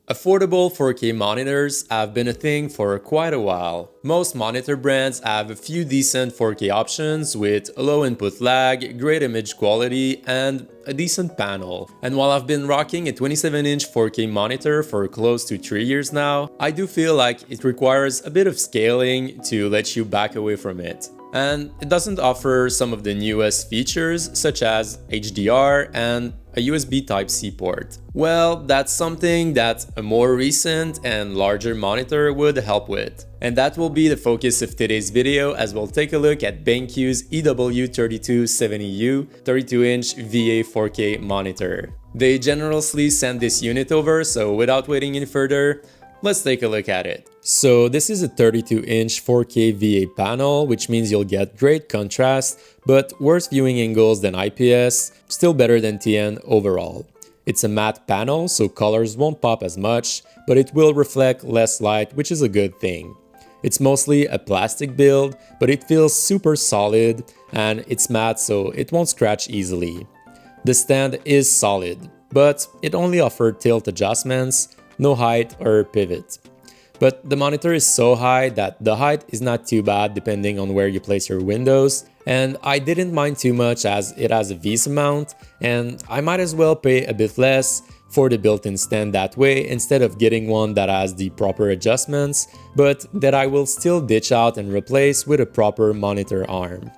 Affordable 4K monitors have been a thing for quite a while. Most monitor brands have a few decent 4K options with low input lag, great image quality, and a decent panel. And while I've been rocking a 27-inch 4K monitor for close to 3 years now, I do feel like it requires a bit of scaling to let you back away from it. And it doesn't offer some of the newest features such as HDR and a USB Type-C port. Well, that's something that a more recent and larger monitor would help with. And that will be the focus of today's video, as we'll take a look at BenQ's EW3270U 32-inch VA 4K monitor. They generously sent this unit over, so without waiting any further, let's take a look at it. So this is a 32-inch 4K VA panel, which means you'll get great contrast, but worse viewing angles than IPS, still better than TN overall. It's a matte panel, so colors won't pop as much, but it will reflect less light, which is a good thing. It's mostly a plastic build, but it feels super solid, and it's matte, so it won't scratch easily. The stand is solid, but it only offered tilt adjustments, no height or pivot. But the monitor is so high that the height is not too bad depending on where you place your windows, and I didn't mind too much as it has a VESA mount, and I might as well pay a bit less for the built-in stand that way instead of getting one that has the proper adjustments, but that I will still ditch out and replace with a proper monitor arm.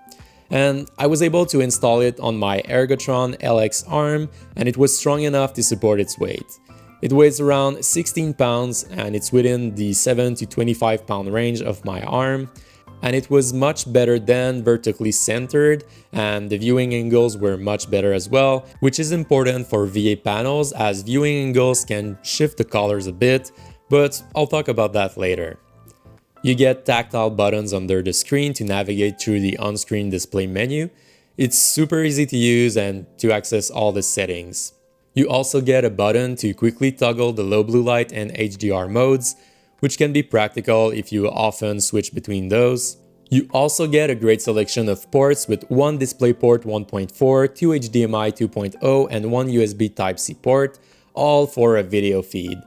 And I was able to install it on my Ergotron LX arm, and it was strong enough to support its weight. It weighs around 16 pounds and it's within the 7 to 25 pound range of my arm, and it was much better than vertically centered, and the viewing angles were much better as well, which is important for VA panels as viewing angles can shift the colors a bit, but I'll talk about that later. You get tactile buttons under the screen to navigate through the on-screen display menu. It's super easy to use and to access all the settings. You also get a button to quickly toggle the low blue light and HDR modes, which can be practical if you often switch between those. You also get a great selection of ports with one DisplayPort 1.4, two HDMI 2.0, and one USB Type-C port, all for a video feed.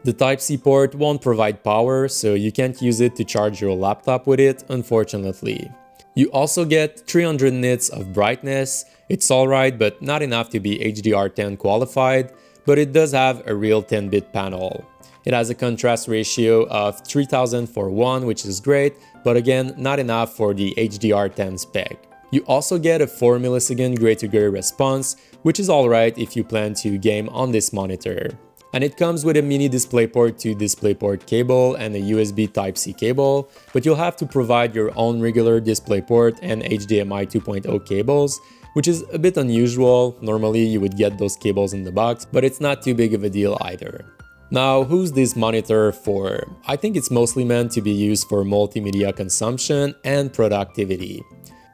The Type-C port won't provide power, so you can't use it to charge your laptop with it, unfortunately. You also get 300 nits of brightness. It's alright, but not enough to be HDR10 qualified, but it does have a real 10-bit panel. It has a contrast ratio of 3000:1, which is great, but again, not enough for the HDR10 spec. You also get a 4 millisecond gray-to-gray response, which is alright if you plan to game on this monitor. And it comes with a mini DisplayPort to DisplayPort cable and a USB Type-C cable, but you'll have to provide your own regular DisplayPort and HDMI 2.0 cables, which is a bit unusual. Normally you would get those cables in the box, but it's not too big of a deal either. Now, who's this monitor for? I think it's mostly meant to be used for multimedia consumption and productivity.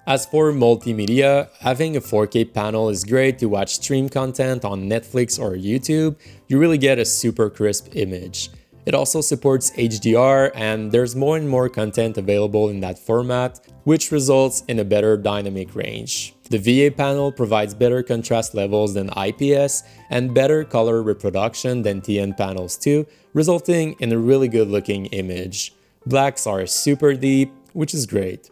As for multimedia, having a 4K panel is great to watch stream content on Netflix or YouTube. You really get a super crisp image. It also supports HDR, and there's more and more content available in that format, which results in a better dynamic range. The VA panel provides better contrast levels than IPS and better color reproduction than TN panels too, resulting in a really good looking image. Blacks are super deep, which is great.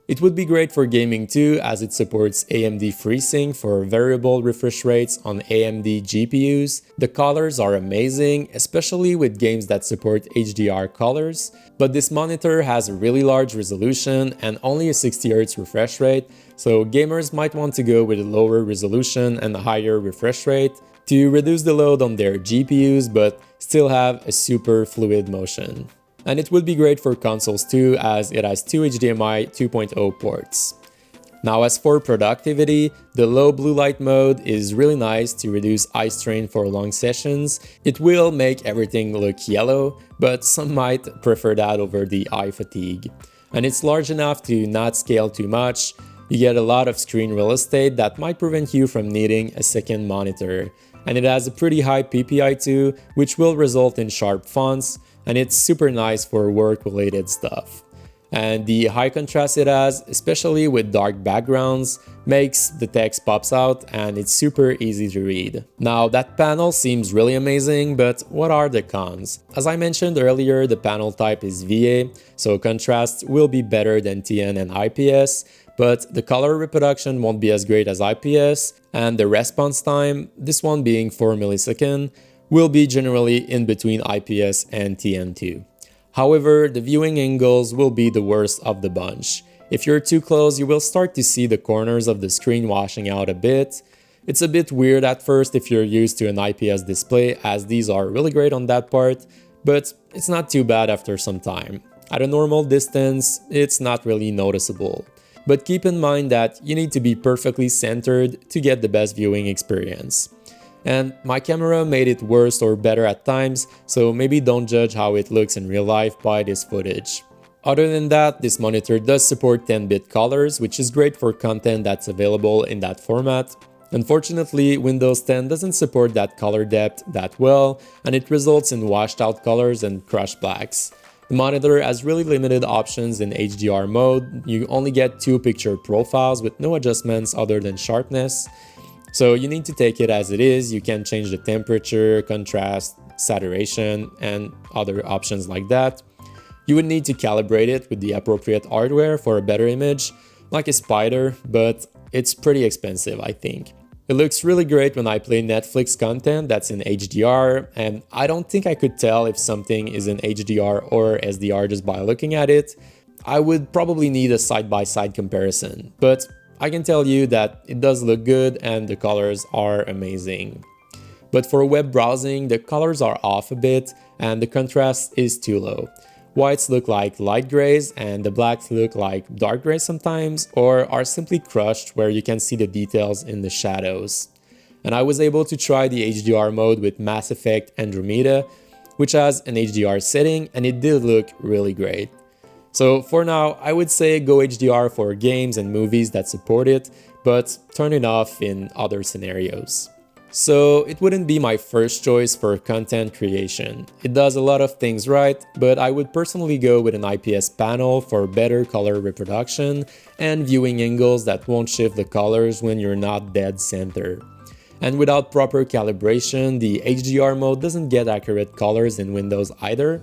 It would be great for gaming too, as it supports AMD FreeSync for variable refresh rates on AMD GPUs. The colors are amazing, especially with games that support HDR colors, but this monitor has a really large resolution and only a 60Hz refresh rate, so gamers might want to go with a lower resolution and a higher refresh rate to reduce the load on their GPUs but still have a super fluid motion. And it would be great for consoles too, as it has two HDMI 2.0 ports. Now, as for productivity, the low blue light mode is really nice to reduce eye strain for long sessions. It will make everything look yellow, but some might prefer that over the eye fatigue. And it's large enough to not scale too much. You get a lot of screen real estate that might prevent you from needing a second monitor. And it has a pretty high PPI too, which will result in sharp fonts, and it's super nice for work-related stuff. And the high contrast it has, especially with dark backgrounds, makes the text pops out and it's super easy to read. Now that panel seems really amazing, but what are the cons? As I mentioned earlier, the panel type is VA, so contrast will be better than TN and IPS, but the color reproduction won't be as great as IPS, and the response time, this one being 4 milliseconds, will be generally in between IPS and TN2. However, the viewing angles will be the worst of the bunch. If you're too close, you will start to see the corners of the screen washing out a bit. It's a bit weird at first if you're used to an IPS display, as these are really great on that part, but it's not too bad after some time. At a normal distance, it's not really noticeable. But keep in mind that you need to be perfectly centered to get the best viewing experience. And my camera made it worse or better at times, so maybe don't judge how it looks in real life by this footage. Other than that, this monitor does support 10-bit colors, which is great for content that's available in that format. Unfortunately, Windows 10 doesn't support that color depth that well, and it results in washed out colors and crushed blacks. The monitor has really limited options in HDR mode. You only get 2 picture profiles with no adjustments other than sharpness. So you need to take it as it is. You can change the temperature, contrast, saturation, and other options like that. You would need to calibrate it with the appropriate hardware for a better image, like a Spider, but it's pretty expensive, I think. It looks really great when I play Netflix content that's in HDR, and I don't think I could tell if something is in HDR or SDR just by looking at it. I would probably need a side-by-side comparison, but I can tell you that it does look good and the colors are amazing. But for web browsing, the colors are off a bit and the contrast is too low. Whites look like light grays and the blacks look like dark grays sometimes, or are simply crushed where you can see the details in the shadows. And I was able to try the HDR mode with Mass Effect Andromeda, which has an HDR setting, and it did look really great. So for now, I would say go HDR for games and movies that support it, but turn it off in other scenarios. So it wouldn't be my first choice for content creation. It does a lot of things right, but I would personally go with an IPS panel for better color reproduction and viewing angles that won't shift the colors when you're not dead center. And without proper calibration, the HDR mode doesn't get accurate colors in Windows either.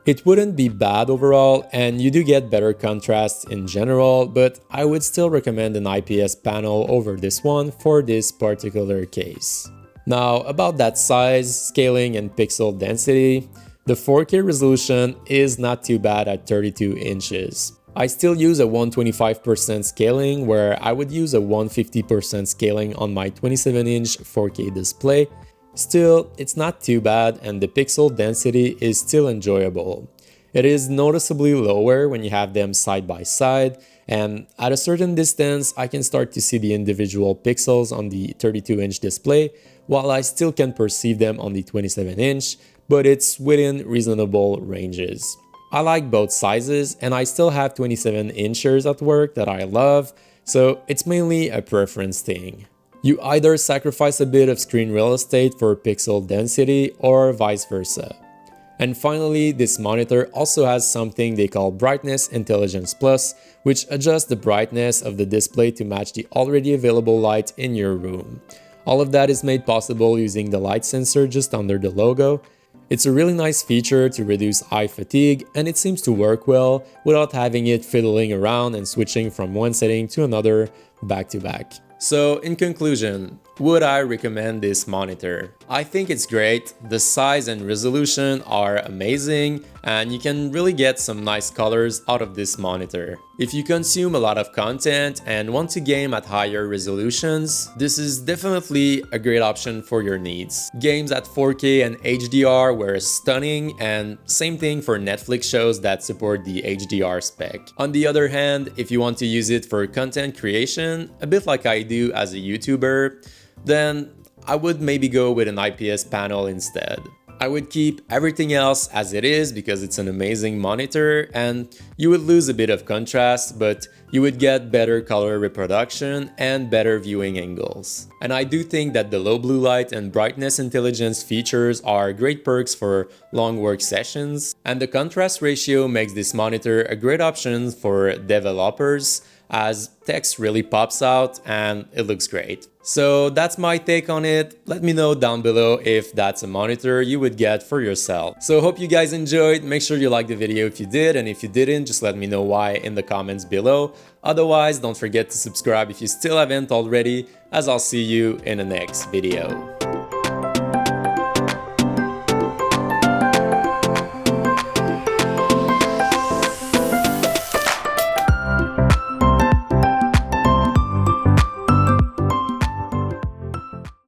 It wouldn't be bad overall, and you do get better contrast in general, but I would still recommend an IPS panel over this one for this particular case. Now, about that size, scaling, and pixel density, the 4K resolution is not too bad at 32 inches. I still use a 125% scaling, where I would use a 150% scaling on my 27-inch 4K display. Still, it's not too bad and the pixel density is still enjoyable. It is noticeably lower when you have them side by side, and at a certain distance I can start to see the individual pixels on the 32-inch display, while I still can perceive them on the 27-inch, but it's within reasonable ranges. I like both sizes, and I still have 27-inchers at work that I love, so it's mainly a preference thing. You either sacrifice a bit of screen real estate for pixel density or vice versa. And finally, this monitor also has something they call Brightness Intelligence Plus, which adjusts the brightness of the display to match the already available light in your room. All of that is made possible using the light sensor just under the logo. It's a really nice feature to reduce eye fatigue, and it seems to work well without having it fiddling around and switching from one setting to another back to back. So in conclusion, would I recommend this monitor? I think it's great. The size and resolution are amazing, and you can really get some nice colors out of this monitor. If you consume a lot of content and want to game at higher resolutions, this is definitely a great option for your needs. Games at 4K and HDR were stunning, and same thing for Netflix shows that support the HDR spec. On the other hand, if you want to use it for content creation, a bit like I do as a YouTuber, then I would maybe go with an IPS panel instead. I would keep everything else as it is because it's an amazing monitor, and you would lose a bit of contrast, but You would get better color reproduction and better viewing angles. And I do think that the low blue light and brightness intelligence features are great perks for long work sessions, and the contrast ratio makes this monitor a great option for developers as text really pops out and it looks great. So that's my take on it. Let me know down below if that's a monitor you would get for yourself. So hope you guys enjoyed. Make sure you like the video if you did, and if you didn't, just let me know why in the comments below. Otherwise, don't forget to subscribe if you still haven't already, as I'll see you in the next video.